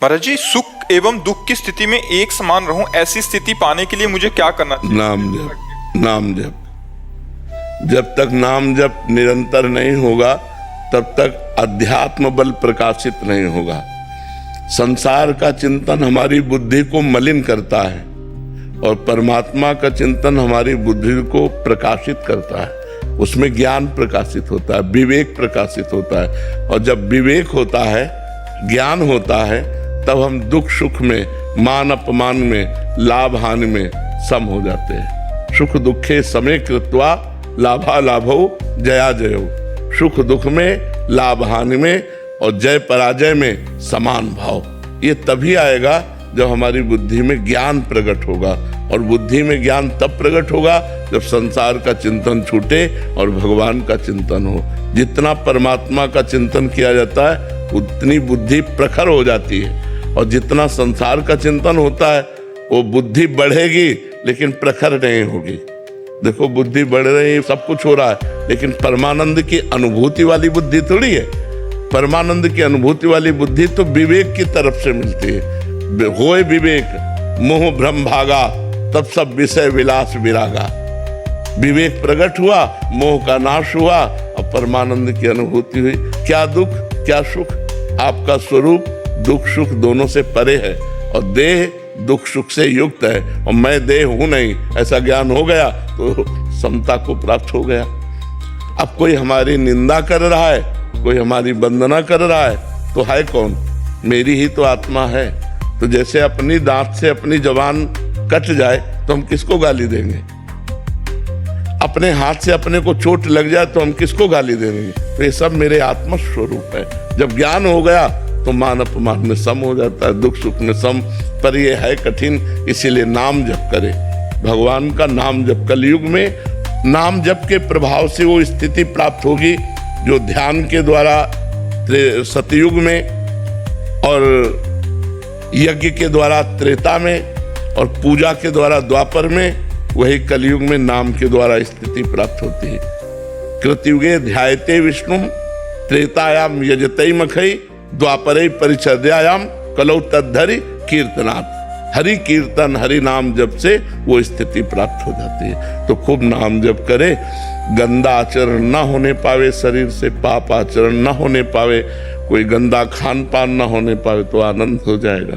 महाराज जी, सुख एवं दुख की स्थिति में एक समान रहूं, ऐसी स्थिति पाने के लिए मुझे क्या करना चाहिए? नाम जप, नाम जप। जब तक नाम जप निरंतर नहीं होगा तब तक अध्यात्म बल प्रकाशित नहीं होगा। संसार का चिंतन हमारी बुद्धि को मलिन करता है और परमात्मा का चिंतन हमारी बुद्धि को प्रकाशित करता है। उसमें ज्ञान प्रकाशित होता है, विवेक प्रकाशित होता है, और जब विवेक होता है, ज्ञान होता है, तब हम दुख सुख में, मान अपमान में, लाभ हानि में सम हो जाते हैं। सुख दुखे समे कृत्वा लाभा लाभो जया जयो। सुख दुख में, लाभ हानि में और जय पराजय में समान भाव, ये तभी आएगा जब हमारी बुद्धि में ज्ञान प्रकट होगा। और बुद्धि में ज्ञान तब प्रकट होगा जब संसार का चिंतन छूटे और भगवान का चिंतन हो। जितना परमात्मा का चिंतन किया जाता है उतनी बुद्धि प्रखर हो जाती है, और जितना संसार का चिंतन होता है वो बुद्धि बढ़ेगी लेकिन प्रखर नहीं होगी। देखो, बुद्धि बढ़ रही है, सब कुछ हो रहा है, लेकिन परमानंद की अनुभूति वाली बुद्धि थोड़ी है। परमानंद की अनुभूति वाली बुद्धि तो विवेक की तरफ से मिलती है। होए विवेक मोह भ्रम भागा, तब सब विषय विलास विरागा। विवेक प्रकट हुआ, मोह का नाश हुआ और परमानंद की अनुभूति हुई। क्या दुख क्या सुख, आपका स्वरूप दुख सुख दोनों से परे है, और देह दुख सुख से युक्त है, और मैं देह हूं नहीं, ऐसा ज्ञान हो गया तो समता को प्राप्त हो गया। अब कोई हमारी निंदा कर रहा है, कोई हमारी वंदना कर रहा है, तो है कौन? मेरी ही तो आत्मा है। तो जैसे अपनी दांत से अपनी जबान कट जाए तो हम किसको गाली देंगे? अपने हाथ से अपने को चोट लग जाए तो हम किसको गाली देंगे? तो ये सब मेरे आत्म स्वरूप है। जब ज्ञान हो गया तो मान अपमान में सम हो जाता है, दुख सुख में सम। पर ये है कठिन, इसीलिए नाम जप करे, भगवान का नाम जप। कलयुग में नाम जप के प्रभाव से वो स्थिति प्राप्त होगी जो ध्यान के द्वारा सतयुग में और यज्ञ के द्वारा त्रेता में और पूजा के द्वारा द्वापर में, वही कलयुग में नाम के द्वारा स्थिति प्राप्त होती है। कृतयुगे ध्यायते विष्णु, त्रेतायाम यजते मखई, द्वापरे परिचर्यायाम कलौ तद्धरि कीर्तनात्। हरि कीर्तन हरि नाम जप से वो स्थिति प्राप्त हो जाती है। तो खूब नाम जप करे, गंदा आचरण न होने पावे, शरीर से पाप आचरण न होने पावे, कोई गंदा खान पान न होने पावे, तो आनंद हो जाएगा।